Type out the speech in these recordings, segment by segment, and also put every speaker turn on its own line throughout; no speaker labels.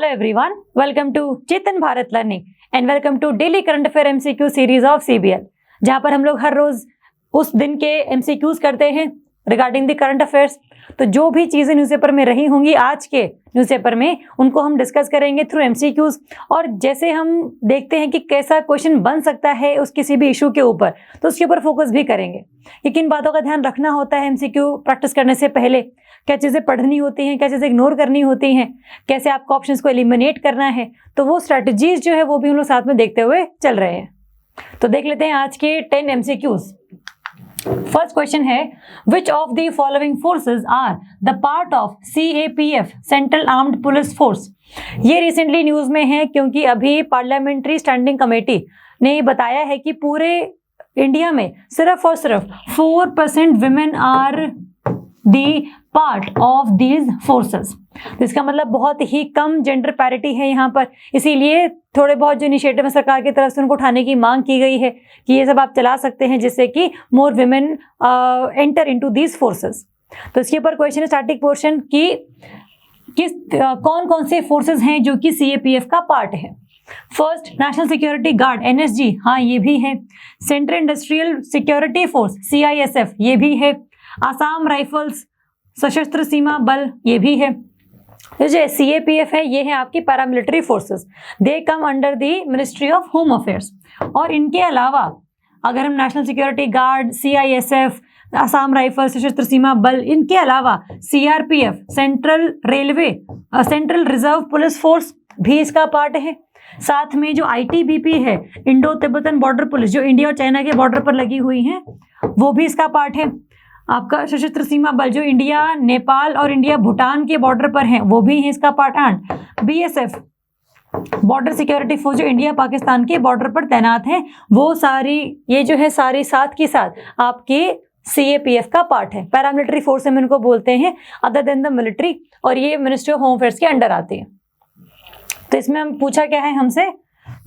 Hello everyone, welcome to Chetan Bharat learning and welcome to daily current affair MCQ series of CBL, जहां पर हम लोग हर रोज उस दिन के एमसीक्यूज करते हैं रिगार्डिंग द करंट अफेयर्स। तो जो भी चीजें न्यूज़पेपर में रही होंगी आज के न्यूज़पेपर में, उनको हम डिस्कस करेंगे थ्रू एमसीक्यूज। और जैसे हम देखते हैं कि कैसा क्वेश्चन बन सकता है उस किसी भी इशू के ऊपर, तो उसके ऊपर फोकस भी करेंगे कि किन बातों का ध्यान रखना होता है एमसीक्यू प्रैक्टिस करने से पहले, क्या चीज़ें पढ़नी होती हैं, क्या चीज़ें इग्नोर करनी होती हैं, कैसे आपको ऑप्शंस को एलिमिनेट करना है। तो वो स्ट्रैटेजीज जो है वो भी हम लोग साथ में देखते हुए चल रहे हैं। तो देख लेते हैं आज के 10 एमसीक्यूज। फर्स्ट क्वेश्चन है, which of the following forces are the part of CAPF central armed police force. ये रिसेंटली न्यूज में है क्योंकि अभी पार्लियामेंट्री स्टैंडिंग कमेटी ने बताया है कि पूरे इंडिया में सिर्फ और सिर्फ 4% women are the part of these forces. तो इसका मतलब बहुत ही कम जेंडर पैरिटी है यहाँ पर, इसीलिए थोड़े बहुत जो इनिशिएटिव है सरकार की तरफ से उनको उठाने की मांग की गई है कि ये सब आप चला सकते हैं जिससे कि more women enter into these forces. तो इसके ऊपर क्वेश्चन है स्टैटिक पोर्शन की कौन कौन से फोर्सेस हैं जो कि CAPF का पार्ट है। First, national security guard NSG, हाँ ये भी है। Central industrial security force CISF, ये भी है। आसाम राइफल्स सशस्त्र सीमा बल, ये भी है। तो जो CAPF है ये है आपकी paramilitary forces, they come under the ministry of home affairs. और इनके अलावा अगर हम national security guard, CISF, Assam rifle सशस्त्र सीमा बल, इनके अलावा CRPF central railway central reserve police force भी इसका पार्ट है। साथ में जो ITBP है इंडो तिब्बतन बॉर्डर पुलिस, जो इंडिया और चाइना के बॉर्डर पर लगी हुई है, वो भी इसका पार्ट है। आपका सशस्त्र सीमा बल जो इंडिया नेपाल और इंडिया भूटान के बॉर्डर पर है, वो भी है इसका part. And BSF border security force जो इंडिया पाकिस्तान के बॉर्डर पर तैनात है, वो सारी ये जो है सारी साथ के साथ आपके CAPF का पार्ट है। पैरामिलिट्री फोर्स हम इनको बोलते हैं अदर देन द मिलिट्री, और ये मिनिस्ट्री ऑफ होम अफेयर्स के अंडर आती है। तो इसमें हम पूछा क्या है हमसे,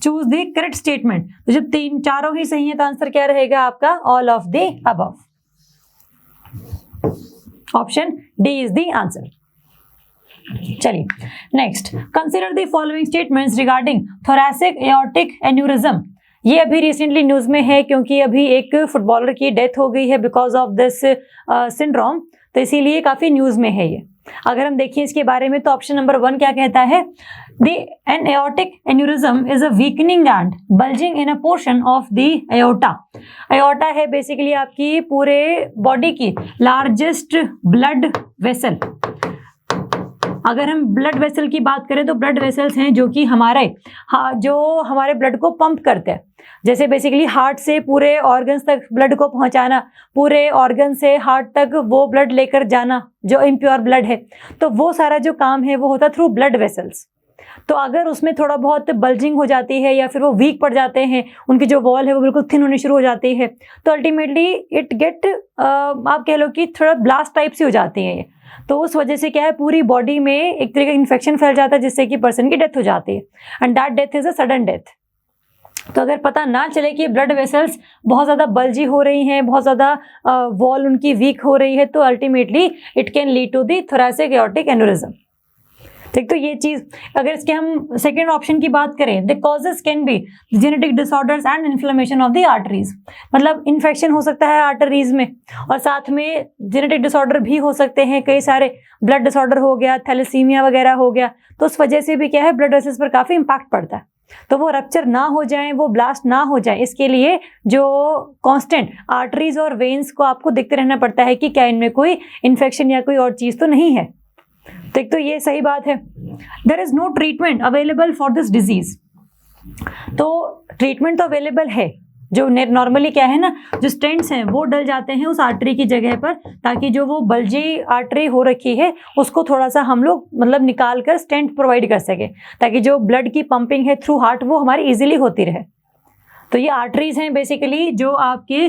चूज द करेक्ट स्टेटमेंट। तो जब चारों ही सही है तो आंसर क्या रहेगा आपका, all of the above. Option D is the answer. चलिए next, consider the following statements regarding thoracic aortic aneurysm. ये अभी रिसेंटली न्यूज में है क्योंकि अभी एक फुटबॉलर की डेथ हो गई है बिकॉज ऑफ दिस सिंड्रोम, तो इसीलिए काफी न्यूज में है ये। अगर हम देखिए इसके बारे में तो ऑप्शन नंबर 1 क्या कहता है, an aortic aneurysm is a weakening and bulging in a portion of the aorta। aorta है बेसिकली आपकी पूरे बॉडी की लार्जेस्ट ब्लड वेसल। अगर हम ब्लड वेसल की बात करें तो ब्लड वेसल्स हैं जो कि जो हमारे ब्लड को पंप करते हैं, जैसे बेसिकली हार्ट से पूरे ऑर्गन्स तक ब्लड को पहुंचाना, पूरे ऑर्गन से हार्ट तक वो ब्लड लेकर जाना जो इम्प्योर ब्लड है, तो वो सारा जो काम है वो होता है थ्रू ब्लड वेसल्स। तो अगर उसमें थोड़ा बहुत बल्जिंग हो जाती है या फिर वो वीक पड़ जाते हैं, उनकी जो वॉल है वो बिल्कुल थिन होनी शुरू हो जाती है, तो अल्टीमेटली इट गेट आप कह लो कि थोड़ा ब्लास्ट टाइप से हो जाती है ये। तो उस वजह से क्या है, पूरी बॉडी में एक तरह का इन्फेक्शन फैल जाता है जिससे कि पर्सन की डेथ हो जाती है, and that death is a sudden death. तो अगर पता ना चले कि ब्लड वेसल्स बहुत ज़्यादा बल्जी हो रही हैं, बहुत ज़्यादा वॉल उनकी वीक हो रही है, तो ultimately it can lead to the thoracic aortic aneurysm. ठीक, तो ये चीज अगर इसके हम सेकेंड ऑप्शन की बात करें, the causes can be genetic disorders and inflammation of the arteries. मतलब इन्फेक्शन हो सकता है आर्टरीज में, और साथ में जेनेटिक डिसऑर्डर भी हो सकते हैं, कई सारे ब्लड डिसऑर्डर हो गया, थैलेसीमिया वगैरह हो गया, तो उस वजह से भी क्या है ब्लड वेसल्स पर काफी इंपैक्ट पड़ता है। तो वो रप्चर ना हो जाए, वो ब्लास्ट ना हो जाए, इसके लिए जो कांस्टेंट आर्टरीज और वेन्स को आपको देखते रहना पड़ता है कि क्या इनमें कोई इन्फेक्शन या कोई और चीज तो नहीं है। तो ये सही बात है। There is no treatment available for this disease. तो ट्रीटमेंट तो अवेलेबल है, जो नॉर्मली क्या है ना, जो स्टेंट्स हैं वो डल जाते हैं उस आर्टरी की जगह पर, ताकि जो वो बल्जी आर्टरी हो रखी है उसको थोड़ा सा हम लोग मतलब निकाल कर स्टेंट प्रोवाइड कर सके, ताकि जो ब्लड की पंपिंग है थ्रू हार्ट वो हमारी इजीली होती रहे। तो ये आर्टरीज हैं बेसिकली जो आपके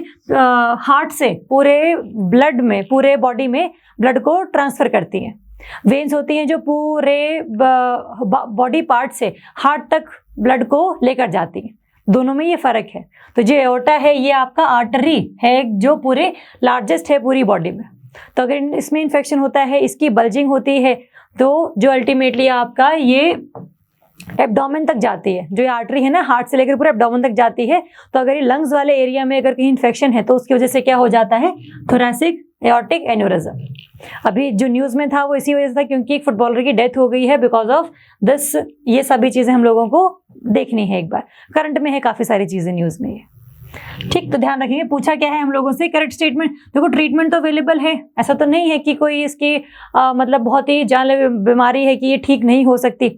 हार्ट से पूरे ब्लड में, पूरे बॉडी में ब्लड को ट्रांसफर करती हैं। वेन्स होती हैं जो पूरे बॉडी पार्ट से हार्ट तक ब्लड को लेकर जाती हैं। दोनों में ये फर्क है। तो जो एओर्टा है ये आपका आर्टरी है जो पूरे लार्जेस्ट है पूरी बॉडी में। तो अगर इसमें इन्फेक्शन होता है, इसकी बल्जिंग होती है, तो जो अल्टीमेटली आपका ये एब्डोमेन तक जाती है, जो ये आर्टरी है ना हार्ट से लेकर पूरा एब्डोमेन तक जाती है। तो अगर ये लंग्स वाले एरिया में अगर कहीं इन्फेक्शन है तो उसकी वजह से क्या हो जाता है, थोरैसिक एओर्टिक एन्यूरिज्म। अभी जो न्यूज में था वो इसी वजह से था क्योंकि एक फुटबॉलर की डेथ हो गई है बिकॉज ऑफ दिस। ये सभी चीजें हम लोगों को देखनी है, एक बार करंट में है काफी सारी चीजें न्यूज में ये, ठीक। तो ध्यान रखेंगे, पूछा क्या है हम लोगों से, करेक्ट स्टेटमेंट। देखो ट्रीटमेंट तो अवेलेबल है, ऐसा तो नहीं है कि कोई इसकी मतलब बहुत ही जानलेवा बीमारी है कि ये ठीक नहीं हो सकती।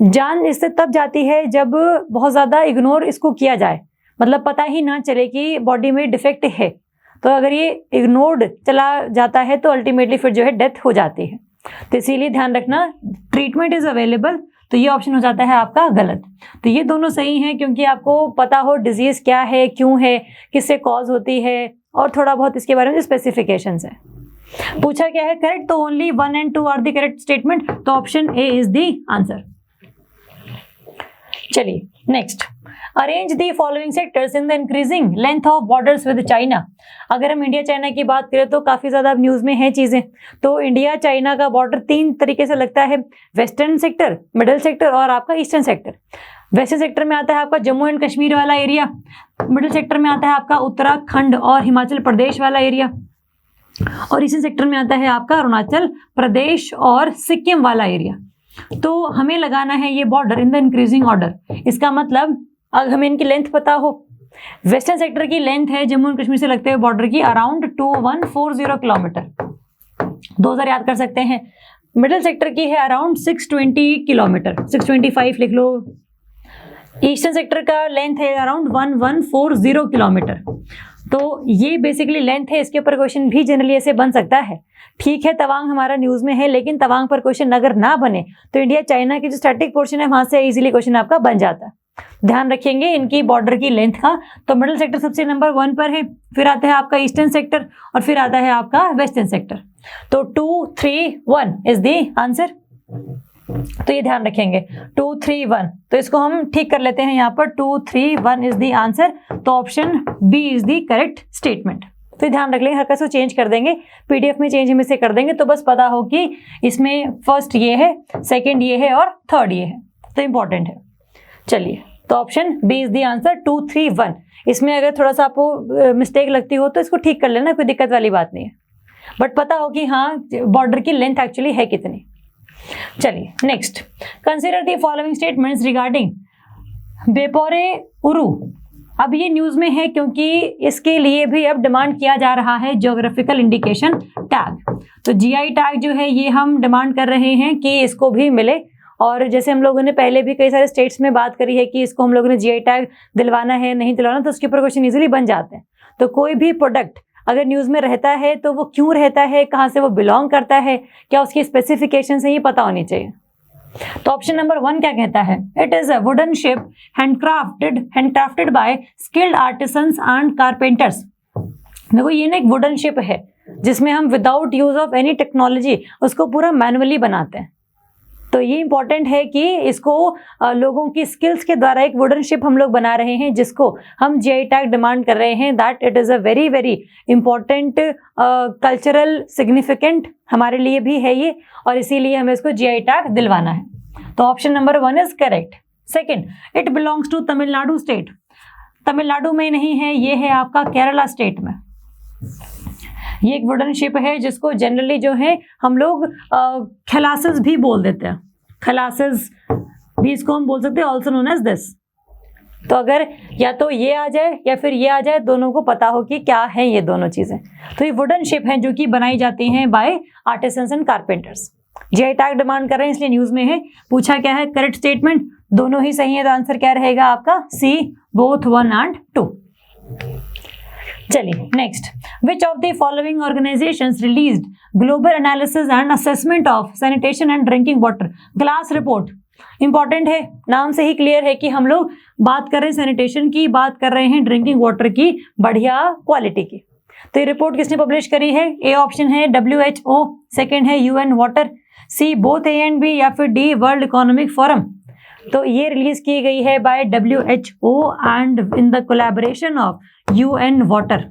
जान इससे तब जाती है जब बहुत ज़्यादा इग्नोर इसको किया जाए, मतलब पता ही ना चले कि बॉडी में डिफेक्ट है। तो अगर ये इग्नोर्ड चला जाता है तो अल्टीमेटली फिर जो है डेथ हो जाती है। तो इसीलिए ध्यान रखना, ट्रीटमेंट इज अवेलेबल, तो ये ऑप्शन हो जाता है आपका गलत। तो ये दोनों सही हैं क्योंकि आपको पता हो डिजीज क्या है, क्यों है, किससे कॉज होती है, और थोड़ा बहुत इसके बारे में स्पेसिफिकेशंस है। पूछा क्या है करेक्ट, तो only 1 and 2 are the correct statement, तो option A is the answer. चलिए next, arrange the following sectors in the increasing length of borders with China. अगर हम इंडिया चाइना की बात करें तो काफी ज्यादा न्यूज में है चीजें। तो इंडिया चाइना का बॉर्डर 3 तरीके से लगता है, वेस्टर्न सेक्टर, मिडिल सेक्टर और आपका ईस्टर्न सेक्टर। वेस्टर्न सेक्टर में आता है आपका जम्मू एंड कश्मीर वाला एरिया, मिडिल सेक्टर में आता है आपका उत्तराखंड और हिमाचल प्रदेश वाला एरिया, और ईस्टर्न सेक्टर में आता है आपका अरुणाचल प्रदेश और सिक्किम वाला एरिया। तो हमें लगाना है ये border in the increasing order. इसका मतलब अगर हमें इनकी लेंथ पता हो, वेस्टर्न सेक्टर की लेंथ है जम्मू एंड कश्मीर से लगते हुए बॉर्डर की अराउंड 2140 किलोमीटर, 2000 याद कर सकते हैं। मिडिल सेक्टर की है अराउंड 620 किलोमीटर, 625 लिख लो। ईस्टर्न सेक्टर का लेंथ है अराउंड 1140 किलोमीटर। तो ये बेसिकली लेंथ है, इसके ऊपर क्वेश्चन भी जनरली ऐसे बन सकता है। ठीक है, तवांग हमारा न्यूज में है, लेकिन तवांग पर क्वेश्चन अगर ना बने तो इंडिया चाइना की जो स्टैटिक पोर्शन है वहां से इजीली क्वेश्चन आपका बन जाता है। ध्यान रखेंगे इनकी बॉर्डर की लेंथ का। तो मिडिल सेक्टर सबसे नंबर 1 पर है, फिर आता है आपका ईस्टर्न सेक्टर और फिर आता है आपका वेस्टर्न सेक्टर। तो 2, 3, 1 इज द आंसर। तो ये ध्यान रखेंगे 2, 3, 1। तो इसको हम ठीक कर लेते हैं यहाँ पर, 2, 3, 1 इज द आंसर। तो option B is the correct statement. तो ध्यान रख लेंगे, हर कसो चेंज कर देंगे, पीडीएफ में चेंज हम इसे कर देंगे, तो बस पता हो कि इसमें फर्स्ट ये है, सेकंड ये है और थर्ड ये है, तो इंपॉर्टेंट है। चलिए, तो option B is the answer, 2, 3, 1। इसमें अगर थोड़ा सा आपको मिस्टेक लगती हो तो इसको ठीक कर लेना, कोई दिक्कत वाली बात नहीं है, बट पता हो कि हाँ बॉर्डर की लेंथ एक्चुअली है कितनी। चलिए next, consider the following statements regarding Beypore Uru. अब ये न्यूज में है क्योंकि इसके लिए भी अब डिमांड किया जा रहा है ज्योग्राफिकल इंडिकेशन टैग। तो जीआई टैग जो है ये हम डिमांड कर रहे हैं कि इसको भी मिले, और जैसे हम लोगों ने पहले भी कई सारे स्टेट्स में बात करी है कि इसको हम लोगों ने जीआई टैग दिलवाना है नहीं दिलवाना, तो उसके ऊपर क्वेश्चन इजीली बन जाते हैं। तो कोई भी प्रोडक्ट अगर न्यूज में रहता है तो वो क्यों रहता है, कहाँ से वो बिलोंग करता है, क्या उसकी स्पेसिफिकेशन से ही पता होनी चाहिए। तो ऑप्शन नंबर 1 क्या कहता है, it is a wooden ship handcrafted by skilled artisans and carpenters. देखो ये ना एक वुडन शिप है जिसमें हम without use of any technology उसको पूरा मैनुअली बनाते हैं। तो ये इंपॉर्टेंट है कि इसको लोगों की स्किल्स के द्वारा एक वुडन शिप हम लोग बना रहे हैं जिसको हम जीआई टैग डिमांड कर रहे हैं। That it is a very very important cultural significant हमारे लिए भी है ये, और इसीलिए हमें इसको जीआई टैग दिलवाना है। तो option number 1 is correct. Second, it belongs to Tamil Nadu state. Tamil Nadu में नहीं है, ये है आपका केरला स्टेट में। ये एक वुडन शिप है जिसको जनरली जो है हम लोग खलासिस भी बोल देते हैं, खलासिस भी इसको हम बोल सकते हैं, ऑल्सो नोन एज दिस। तो अगर या तो ये आ जाए या फिर ये आ जाए, दोनों को पता हो कि क्या है ये दोनों चीजें। तो ये वुडन शिप है जो कि बनाई जाती हैं by artisans and carpenters. GI tag demand कर रहे हैं इसलिए न्यूज में है। पूछा क्या है करेक्ट स्टेटमेंट, दोनों ही सही है, तो आंसर क्या रहेगा आपका सी, बोथ 1 and 2। चलिए next, which of the following organisations released global analysis and assessment of sanitation and drinking water glass report. Important है, नाम से ही क्लियर है कि हम लोग बात कर रहे हैं सैनिटेशन की, बात कर रहे हैं ड्रिंकिंग वाटर की बढ़िया क्वालिटी की। तो ये रिपोर्ट किसने पब्लिश करी है, ए ऑप्शन है WHO, सेकेंड है UN water, C both A and B, या फिर डी वर्ल्ड इकोनॉमिक फोरम। तो ये रिलीज की गई है by WHO and in the collaboration of UN water.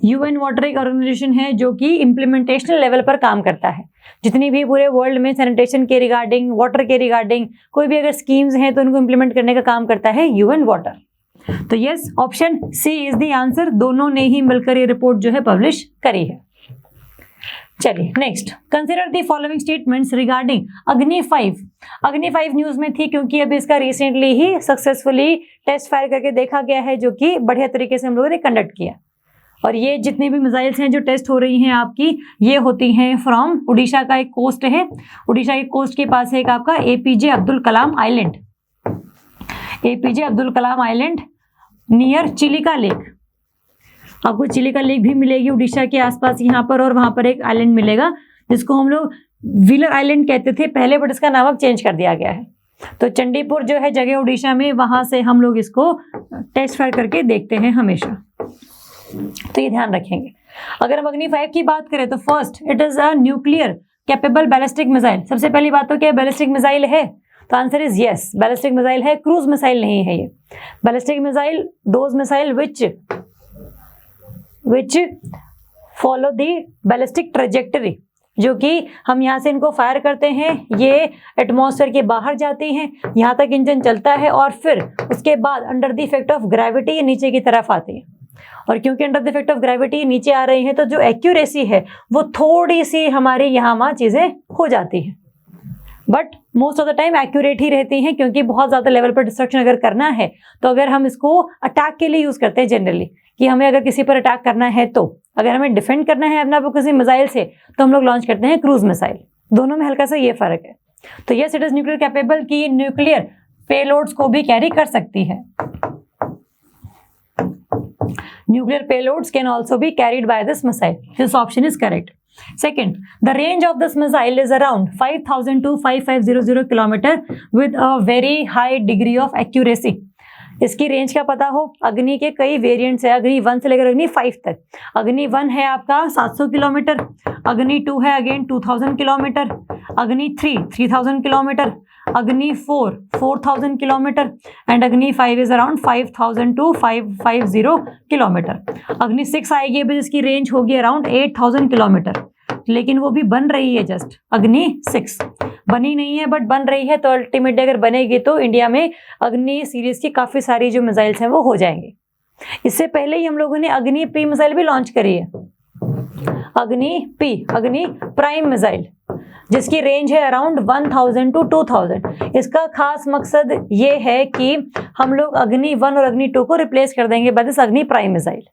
UN water एक ऑर्गेनाइजेशन है जो कि इम्प्लीमेंटेशनल लेवल पर काम करता है। जितनी भी पूरे वर्ल्ड में सैनिटेशन के रिगार्डिंग, वाटर के रिगार्डिंग कोई भी अगर स्कीम्स हैं तो उनको इम्प्लीमेंट करने का काम करता है यूएन वाटर। तो yes, option C is the answer. दोनों ने ही मिलकर ये रिपोर्ट जो है पब्लिश करी है। चलिए next, consider the following statements regarding अग्नि 5। अग्नि 5 न्यूज में थी क्योंकि अभी इसका रिसेंटली ही सक्सेसफुली टेस्ट फायर करके देखा गया है, जो कि बढ़िया तरीके से हम लोगों ने कंडक्ट किया। और ये जितनी भी मिसाइल्स हैं जो टेस्ट हो रही हैं आपकी, ये होती हैं फ्रॉम उड़ीसा का एक कोस्ट है, उड़ीसा के कोस्ट के पास है एक आपका APJ Abdul Kalam island, APJ Abdul Kalam island near Chilika lake. आपको चिलिका लेक भी मिलेगी उड़ीसा के आसपास यहाँ पर, और वहां पर एक आइलैंड मिलेगा जिसको हम लोग व्हीलर आइलैंड कहते थे पहले, बट इसका नाम अब चेंज कर दिया गया है। तो चंडीपुर जो है जगह उड़ीसा में, वहां से हम लोग इसको टेस्ट फायर करके देखते हैं हमेशा, तो ये ध्यान रखेंगे। अगर हम अग्नि 5 की बात करें तो first, it is a nuclear capable ballistic missile. सबसे पहली बात तो क्या बैलिस्टिक मिसाइल है, तो answer is yes, ballistic missile है, क्रूज मिसाइल नहीं है ये। Ballistic missile those missile which follow the ballistic trajectory, जो कि हम यहाँ से इनको फायर करते हैं, ये एटमॉस्फेयर के बाहर जाती हैं, यहाँ तक इंजन चलता है और फिर उसके बाद under the effect of gravity ये नीचे की तरफ आती है। और क्योंकि under the effect of gravity नीचे आ रही है तो जो एक्यूरेसी है वो थोड़ी सी हमारी यहाँ वहाँ चीज़ें हो जाती हैं, but most of the time accurate ही रहती हैं, क्योंकि बहुत ज़्यादा लेवल पर डिस्ट्रक्शन अगर करना है तो अगर हम इसको अटैक के लिए यूज़ करते हैं जनरली, कि हमें अगर किसी पर अटैक करना है, तो अगर हमें डिफेंड करना है अपना किसी मिसाइल से तो हम लोग लॉन्च करते हैं क्रूज मिसाइल। दोनों में हल्का सा ये फर्क है। तो yes, it is nuclear capable की न्यूक्लियर पेलोड्स को भी कैरी कर सकती है। Nuclear payloads can also be carried by this missile. This option is correct. Second, the range of this missile is around 5,000 to 5,500 kilometer with a very high degree of accuracy. इसकी range क्या पता हो, अग्नि के कई variants है, अग्नि 1 से लेकर अग्नि 5 तक। अग्नि 1 है आपका 700 किलोमीटर, अग्नि 2 है अगेन 2000 किलोमीटर, अग्नि 3 3000 किलोमीटर, अग्नि 4 4000 किलोमीटर एंड अग्नि 5 इज अराउंड 5000 टू 550 किलोमीटर। अग्नि 6 आएगी अभी जिसकी रेंज होगी अराउंड 8000 किलोमीटर, लेकिन वो भी बन रही है, जस्ट अग्नि 6 बनी नहीं है बट बन रही है। तो अल्टीमेटली अगर बनेगी तो इंडिया में अग्नि सीरीज की काफ़ी सारी जो मिसाइल्स हैं वो हो जाएंगी। इससे पहले ही हम लोगों ने अग्नि पी मिसाइल भी लॉन्च करी है, अग्नि पी, अग्नि प्राइम मिसाइल, जिसकी रेंज है अराउंड 1000 टू 2000। इसका खास मकसद ये है कि हम लोग अग्नि 1 और अग्नि 2 को रिप्लेस कर देंगे बाय दिस अग्नि प्राइम मिसाइल,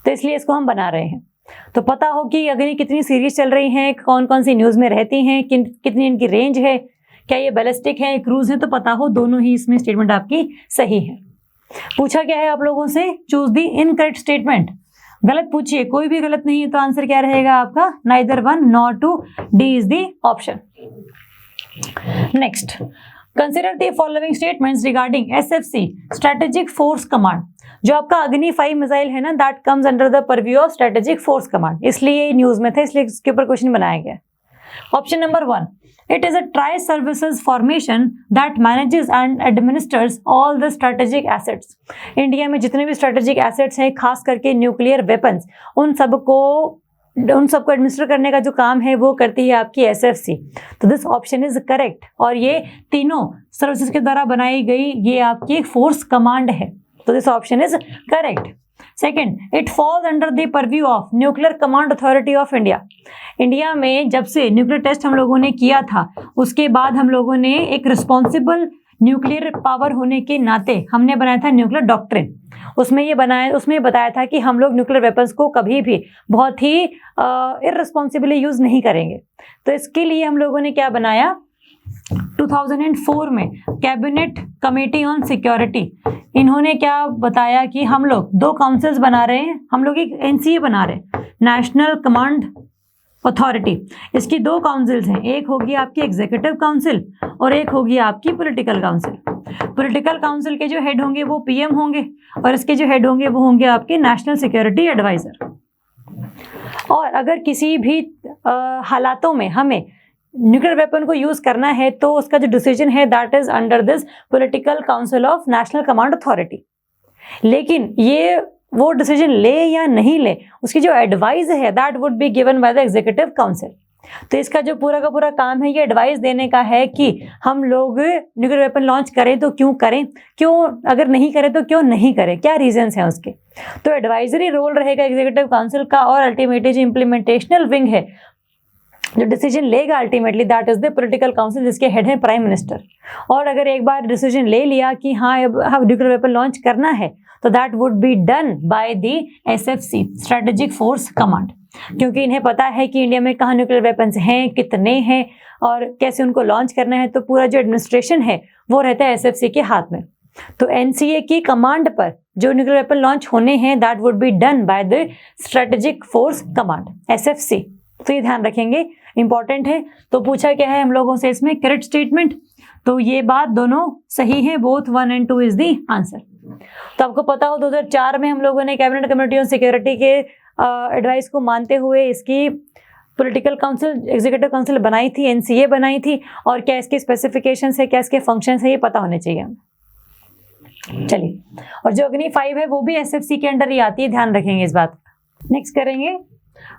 तो इसलिए इसको हम बना रहे हैं। तो पता हो कि अग्नि कितनी सीरीज चल रही हैं, कौन कौन सी न्यूज़ में रहती हैं, कितनी इनकी रेंज है, क्या ये बैलिस्टिक है, क्रूज है, तो पता हो दोनों ही इसमें स्टेटमेंट आपकी सही है। पूछा क्या है आप लोगों से, चूज दी इनकरेक्ट स्टेटमेंट। गलत पूछिए, कोई भी गलत नहीं है, तो आंसर क्या रहेगा आपका, neither 1 nor 2, D is the option. Next, consider the following statements regarding SFC strategic force command. जो आपका अग्नि 5 मिसाइल है ना, that comes under the purview of strategic force command, इसलिए न्यूज में था, इसलिए इसके ऊपर क्वेश्चन बनाया गया। Option number 1, it is a tri-services formation that manages and administers all the strategic assets. India में जितने भी स्ट्रेटेजिक एसेट्स हैं, खास करके न्यूक्लियर वेपन्स, उन सबको एडमिनिस्टर करने का जो काम है वो करती है आपकी एसएफसी। तो दिस ऑप्शन इज करेक्ट, और ये तीनों सर्विसेज के द्वारा बनाई गई ये आपकी एक फोर्स कमांड है, तो this option is correct. Second, it falls under the purview of nuclear command authority of India. India में जब से न्यूक्लियर टेस्ट हम लोगों ने किया था, उसके बाद हम लोगों ने एक रिस्पॉन्सिबल न्यूक्लियर पावर होने के नाते हमने बनाया था न्यूक्लियर डॉक्ट्रिन। उसमें बताया था कि हम लोग न्यूक्लियर वेपन्स को कभी भी बहुत ही इररिस्पॉन्सिबली यूज नहीं करेंगे। तो इसके लिए हम लोगों ने क्या बनाया, 2004 में कैबिनेट कमेटी ऑन सिक्योरिटी, इन्होंने क्या बताया कि हम लोग 2 काउंसिल्स बना रहे हैं, हम लोग एक एनसीए बना रहे हैं, नेशनल कमांड अथॉरिटी। इसकी 2 काउंसिल्स हैं, एक होगी आपकी एग्जीक्यूटिव काउंसिल और एक होगी आपकी पॉलिटिकल काउंसिल। पॉलिटिकल काउंसिल के जो हेड होंगे वो पीएम होंगे और इसके जो हेड होंगे वो होंगे आपके नेशनल सिक्योरिटी एडवाइजर। और अगर किसी भी हालातों में हमें न्यूक्लियर वेपन को यूज करना है तो उसका जो डिसीजन है that is under this political council of national command authority. लेकिन ये वो डिसीजन ले या नहीं ले, उसकी जो एडवाइस है that would be given by the executive council. तो इसका जो पूरा का पूरा काम है ये एडवाइस देने का है कि हम लोग न्यूक्लियर वेपन लॉन्च करें तो क्यों करें, क्यों अगर नहीं करें तो क्यों नहीं करें, क्या रीजंस हैं उसके। तो एडवाइजरी रोल रहेगा एग्जीक्यूटिव काउंसिल का, और अल्टीमेटली जो इम्प्लीमेंटेशनल विंग है जो डिसीजन लेगा ultimately that is the political council, जिसके हेड है प्राइम मिनिस्टर। और अगर एक बार डिसीजन ले लिया कि हाँ अब न्यूक्लियर वेपन लॉन्च करना है तो that would be done by the SFC, strategic force command, क्योंकि इन्हें पता है कि इंडिया में कहाँ न्यूक्लियर वेपन्स हैं, कितने हैं और कैसे उनको लॉन्च करना है। तो पूरा जो एडमिनिस्ट्रेशन है वो रहता है SFC के हाथ में। तो NCA की कमांड पर जो न्यूक्लियर वेपन लॉन्च होने हैं that would be done by the strategic force command SFC। तो ये ध्यान रखेंगे, इंपॉर्टेंट है। तो पूछा क्या है हम लोगों से इसमें, करेक्ट स्टेटमेंट। तो ये बात दोनों सही है, both 1 and 2 is the answer. तो आपको पता हो 2004 में हम लोगों ने कैबिनेट कमेटी ऑन सिक्योरिटी के एडवाइस को मानते हुए इसकी पॉलिटिकल काउंसिल, एग्जीक्यूटिव काउंसिल बनाई थी, NCA बनाई थी, और क्या इसके स्पेसिफिकेशंस है, क्या इसके फंक्शंस है, ये पता होने चाहिए हमें। चलिए, और जो अग्नि 5 है वो भी SFC के अंडर ही आती है, ध्यान रखेंगे इस बात। नेक्स्ट करेंगे,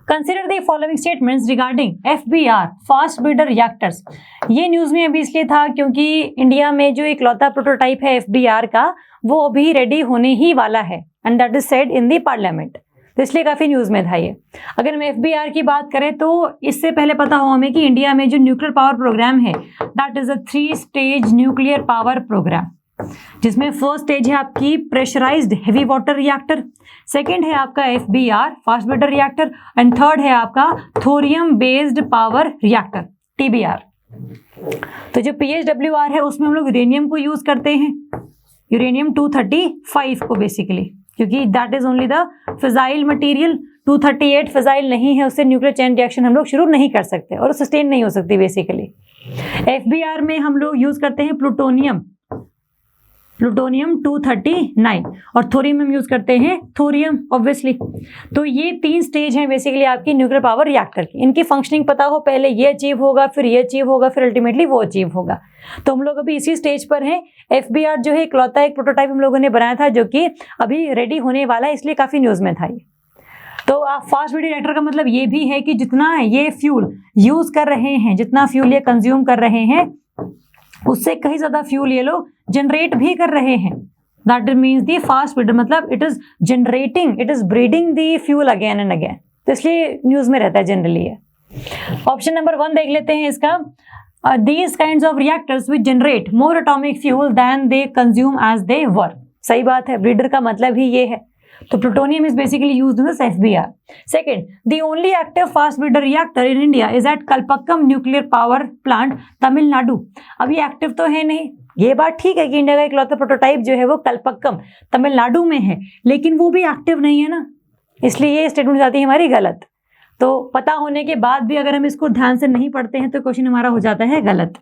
consider the following statements regarding FBR, fast breeder reactors. ये न्यूज में अभी इसलिए था क्योंकि इंडिया में जो इकलौता प्रोटोटाइप है FBR का वो अभी रेडी होने ही वाला है, and that is said in the parliament, तो इसलिए काफी न्यूज में था ये। अगर हम FBR की बात करें तो इससे पहले पता हो हमें कि इंडिया में जो न्यूक्लियर पावर प्रोग्राम है that is a 3 stage nuclear power programme, जिसमें फर्स्ट स्टेज है आपकी pressurised heavy water reactor, second है आपका FBR, fast breeder reactor, and third है आपका thorium based power reactor TBR। तो जो PHWR है उसमें हम लोग यूरेनियम को यूज करते हैं, यूरेनियम 235 को बेसिकली, क्योंकि that is only the fissile material. 238 fissile नहीं है, उससे न्यूक्लियर चेन रिएक्शन हम लोग शुरू नहीं कर सकते और सस्टेन नहीं हो सकती बेसिकली। FBR में हम लोग यूज करते हैं प्लूटोनियम 239, और थोरियम हम यूज करते हैं थोरियम ऑब्वियसली। तो ये 3 स्टेज हैं बेसिकली आपकी न्यूक्लियर पावर रिएक्टर की। इनकी फंक्शनिंग पता हो, पहले ये अचीव होगा, फिर ये अचीव होगा, फिर अल्टीमेटली वो अचीव होगा। तो हम लोग अभी इसी स्टेज पर हैं। FBR जो है इकलौता एक प्रोटोटाइप हम लोगों ने बनाया था जो कि अभी रेडी होने वाला है, इसलिए काफी न्यूज में था ये। तो आप फास्ट ब्रीडर रिएक्टर का मतलब ये भी है कि जितना ये फ्यूल यूज कर रहे हैं, जितना फ्यूल ये कंज्यूम कर रहे हैं उससे कहीं ज्यादा फ्यूल ये लोग जनरेट भी कर रहे हैं। That means the fast breeder मतलब it is generating, it is breeding the fuel again and again, तो इसलिए न्यूज में रहता है जनरली है। ऑप्शन नंबर 1 देख लेते हैं इसका, these kinds of reactors which generate more atomic fuel than they consume as they work। सही बात है, ब्रीडर का मतलब ही ये है। तो plutonium is basically used in this FBR। Second, the only active fast breeder reactor in India is at Kalpakkam Nuclear Power Plant, Tamil Nadu. अभी active तो है नहीं, ये बात ठीक है कि इंडिया का इकलौता प्रोटोटाइप जो है वो कलपक्कम तमिलनाडु में है, लेकिन वो भी एक्टिव नहीं है ना, इसलिए ये स्टेटमेंट जाती है हमारी गलत। तो पता होने के बाद भी अगर हम इसको ध्यान से नहीं पढ़ते हैं तो क्वेश्चन हमारा हो जाता है गलत।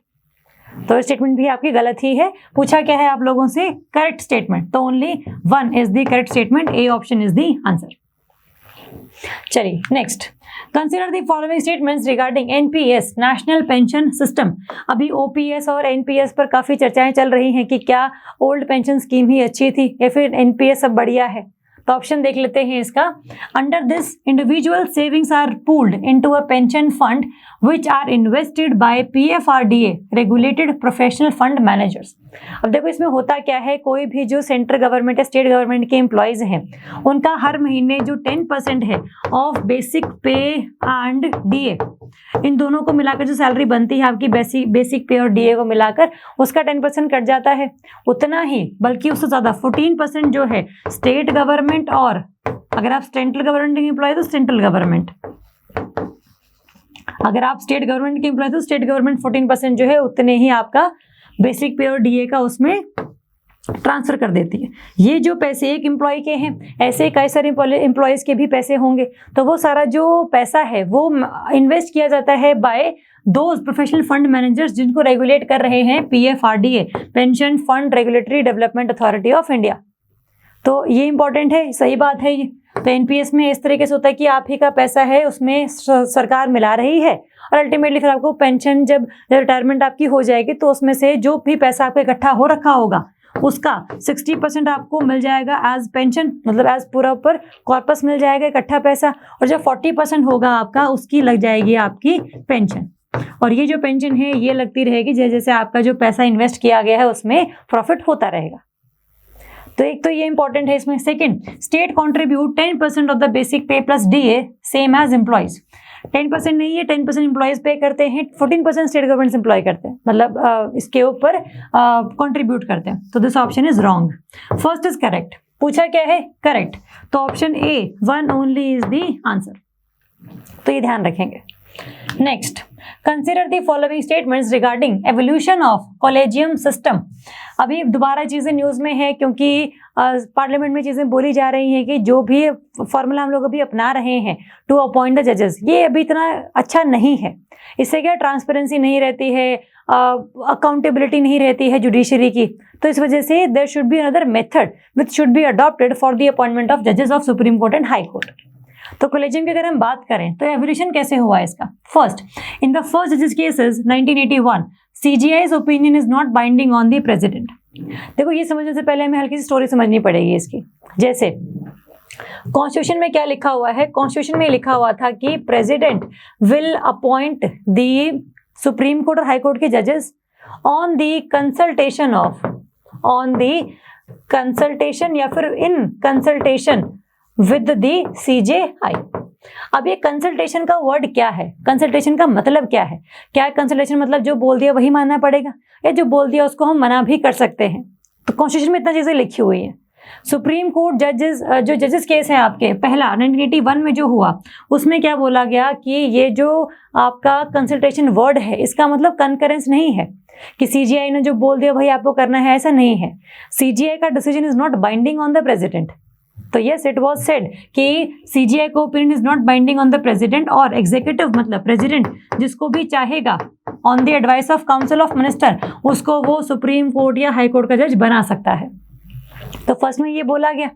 तो स्टेटमेंट भी आपकी गलत ही है। पूछा क्या है आप लोगों से, करेक्ट स्टेटमेंट, तो only 1 is the correct statement, A option is the answer. चलिए next, consider the following statements regarding NPS, national pension system. अभी OPS और NPS पर काफी चर्चाएं चल रही हैं कि क्या ओल्ड पेंशन स्कीम ही अच्छी थी या फिर NPS अब बढ़िया है। तो ऑप्शन देख लेते हैं इसका, under this individual savings are pooled into a pension fund which are invested by PFRDA regulated professional fund managers. अब देखो इसमें होता क्या है, कोई भी जो सेंट्रल गवर्नमेंट या स्टेट गवर्नमेंट के एम्प्लॉयज हैं उनका हर महीने जो 10% है of basic pay and DA, इन दोनों को मिलाकर जो सैलरी बनती है आपकी बेसिक पे और DA को मिलाकर उसका 10% कट जाता है। उतना ही बल्कि उससे ज्यादा 14% जो है स्टेट गवर्नमेंट, और अगर आप सेंट्रल गवर्नमेंट के एम्प्लॉय तो सेंट्रल गवर्नमेंट, अगर आप स्टेट गवर्नमेंट के एम्प्लॉय तो स्टेट गवर्नमेंट 14% जो है उतने ही आपका बेसिक पे और DA का उसमें ट्रांसफर कर देती है। ये जो पैसे एक एम्प्लॉय के हैं, ऐसे कई सारे एम्प्लॉयज के भी पैसे होंगे, तो वो सारा जो पैसा है वो इन्वेस्ट किया जाता है बाय दो प्रोफेशनल फंड मैनेजर्स जिनको रेगुलेट कर रहे हैं PFRDA, pension fund regulatory development authority of India. तो ये इंपॉर्टेंट है, सही बात है ये। तो NPS में इस तरीके से होता है कि आप ही का पैसा है उसमें सरकार मिला रही है, और अल्टीमेटली फिर आपको पेंशन जब रिटायरमेंट आपकी हो जाएगी तो उसमें से जो भी पैसा आपका इकट्ठा हो रखा होगा उसका 60% आपको मिल जाएगा एज पेंशन, मतलब एज पूरा ऊपर कॉर्पस मिल जाएगा इकट्ठा पैसा, और जो 40% होगा आपका उसकी लग जाएगी आपकी पेंशन। और ये जो पेंशन है ये लगती रहेगी जैसे जैसे आपका जो पैसा इन्वेस्ट किया गया है उसमें प्रॉफिट होता रहेगा। तो एक तो ये इंपॉर्टेंट है इसमें। Second, state contribute 10% of the basic pay plus DA same as employees. 10% नहीं है, 10% एम्प्लॉइज पे करते हैं, 14% स्टेट गवर्नमेंट एम्प्लॉय करते हैं, मतलब इसके ऊपर कंट्रीब्यूट करते हैं। तो this option is wrong. First is correct. पूछा क्या है? करेक्ट। तो option A 1 only is the answer. तो ये ध्यान रखेंगे। Next, consider the following statements regarding evolution of collegium system. अभी दोबारा चीजें न्यूज में है क्योंकि पार्लियामेंट में चीजें बोली जा रही हैं कि जो भी फॉर्मूला हम लोग अभी अपना रहे हैं टू अपॉइंट द जजेस, ये अभी इतना अच्छा नहीं है। इससे क्या ट्रांसपेरेंसी नहीं रहती है, अकाउंटेबिलिटी नहीं रहती है जुडिशरी की। तो इस वजह से there should be another method which should be adopted for the appointment of जजेस of supreme court and high court. तो कॉलेजियम की अगर हम बात करें तो एवोल्यूशन कैसे हुआ इसका? फर्स्ट, इन द फर्स्ट जजेस cases 1981 CGI's opinion is not binding on the president. देखो ये समझने से पहले हमें हल्की सी स्टोरी समझनी पड़ेगी इसकी। जैसे कॉन्स्टिट्यूशन में क्या लिखा हुआ है? कॉन्स्टिट्यूशन में लिखा हुआ था कि president will appoint the supreme court और हाई कोर्ट के जजेस on the consultation of, on the consultation या फिर in consultation with the CJI। अब ये कंसल्टेशन का वर्ड क्या है? कंसल्टेशन का मतलब क्या है? क्या है कंसल्टेशन? मतलब जो बोल दिया वही मानना पड़ेगा, या जो बोल दिया उसको हम मना भी कर सकते हैं। तो कॉन्स्टिट्यूशन में इतना चीजें लिखी हुई हैं। सुप्रीम कोर्ट जजेस, जो जजेस केस है आपके पहला 1981 में जो हुआ, उसमें क्या बोला गया कि ये जो आपका कंसल्टेशन वर्ड है इसका मतलब कंकरेंस नहीं है कि CGI ने जो बोल दिया वही आपको करना है, ऐसा नहीं है। CGI का decision is not binding on the president. तो यस, इट वाज सेड कि CGI को opinion is not binding on the president, और एग्जीक्यूटिव मतलब प्रेसिडेंट जिसको भी चाहेगा on the advice of council of minister उसको वो सुप्रीम कोर्ट या हाई कोर्ट का जज बना सकता है। तो फर्स्ट में ये बोला गया।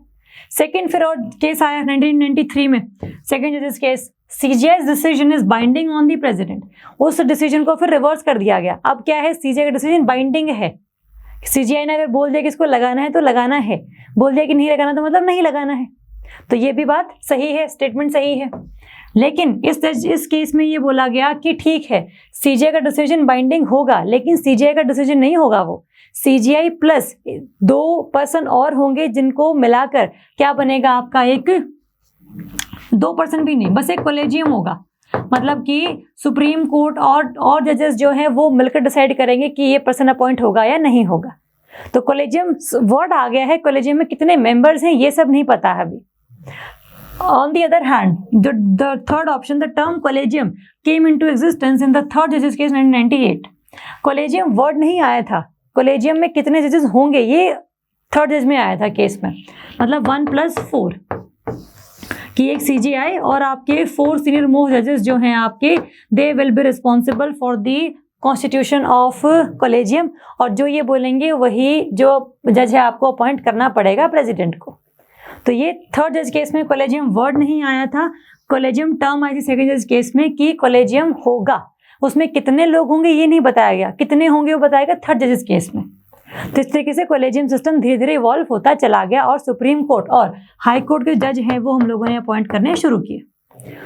सेकंड फिर और केस आया 1993 में, सेकंड जजेस case, CGI's decision is binding on the president. उस डिसीजन को फिर रिवर्स कर दिया गया। अब क्या है? CGI का डिसीजन बाइंडिंग है। CGI ने अगर बोल दिया कि इसको लगाना है तो लगाना है, बोल दिया कि नहीं लगाना तो मतलब नहीं लगाना है। तो ये भी बात सही है, स्टेटमेंट सही है। लेकिन इस केस में ये बोला गया कि ठीक है CGI का डिसीजन बाइंडिंग होगा, लेकिन CGI का डिसीजन नहीं होगा, वो CGI प्लस 2 पर्सन और होंगे जिनको मिलाकर क्या बनेगा आपका, एक 2 पर्सन भी नहीं, बस एक कॉलेजियम होगा। मतलब कि सुप्रीम कोर्ट और जजेस जो हैं वो मिलकर डिसाइड करेंगे कि ये पर्सन अपॉइंट होगा या नहीं होगा। तो कॉलेजियम वर्ड आ गया है, कॉलेजियम में कितने मेंबर्स हैं ये सब नहीं पता है अभी। On the other hand, the third option, the term collegium came into existence in the third judges case 1998. collegium word नहीं आया था, collegium में कितने जजेस होंगे ये थर्ड जज में आया था केस में, मतलब 1+4 कि एक CGI और आपके 4 सीनियर मोस्ट जजेस जो हैं आपके, they will be responsible for the constitution of collegium, और जो ये बोलेंगे वही जो जज है आपको अपॉइंट करना पड़ेगा प्रेसिडेंट को। तो ये थर्ड जज केस में कॉलेजियम वर्ड नहीं आया था, कॉलेजियम टर्म आई थी सेकंड जज केस में कि कॉलेजियम होगा। उसमें कितने लोग होंगे ये नहीं बताया गया, कितने होंगे वो बताएगा थर्ड जजेस केस में। तो इस तरीके से कॉलेजियम सिस्टम धीरे धीरे इवॉल्व होता चला गया और सुप्रीम कोर्ट और हाई कोर्ट के जज हैं वो हम लोगों ने अपॉइंट करने शुरू किए।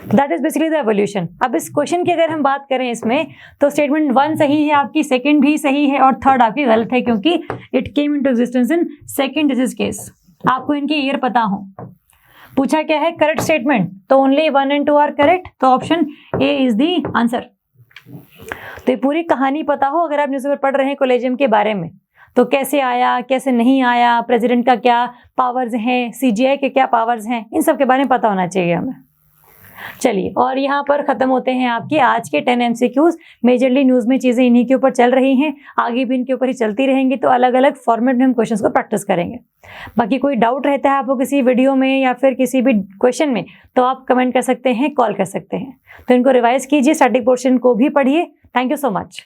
That is basically the evolution. अब इस क्वेश्चन की अगर हम बात करें इसमें तो स्टेटमेंट 1 सही है आपकी, सेकंड भी सही है और थर्ड आपकी गलत है क्योंकि it came into existence in second जजेस केस। आपको इनकी ईयर पता हो। पूछा क्या है? करेक्ट स्टेटमेंट, तो ओनली 1 and 2 आर करेक्ट, तो option A is the answer. तो ये पूरी कहानी पता हो अगर आप न्यूज़पेपर पढ़ रहे हैं कॉलेजियम के बारे में, तो कैसे आया, कैसे नहीं आया, प्रेसिडेंट का क्या पावर्स हैं, CGI के क्या पावर्स हैं, इन सब के बारे में पता होना चाहिए हमें। चलिए, और यहाँ पर खत्म होते हैं आपके आज के 10 MCQs। मेजरली न्यूज में चीजें इन्हीं के ऊपर चल रही हैं, आगे भी इनके ऊपर ही चलती रहेंगी, तो अलग अलग फॉर्मेट में हम क्वेश्चंस को प्रैक्टिस करेंगे। बाकी कोई डाउट रहता है आपको किसी वीडियो में या फिर किसी भी क्वेश्चन में, तो आप कमेंट कर सकते हैं, कॉल कर सकते हैं। तो इनको रिवाइज कीजिए, स्टैटिक पोर्शन को भी पढ़िए। Thank you so much.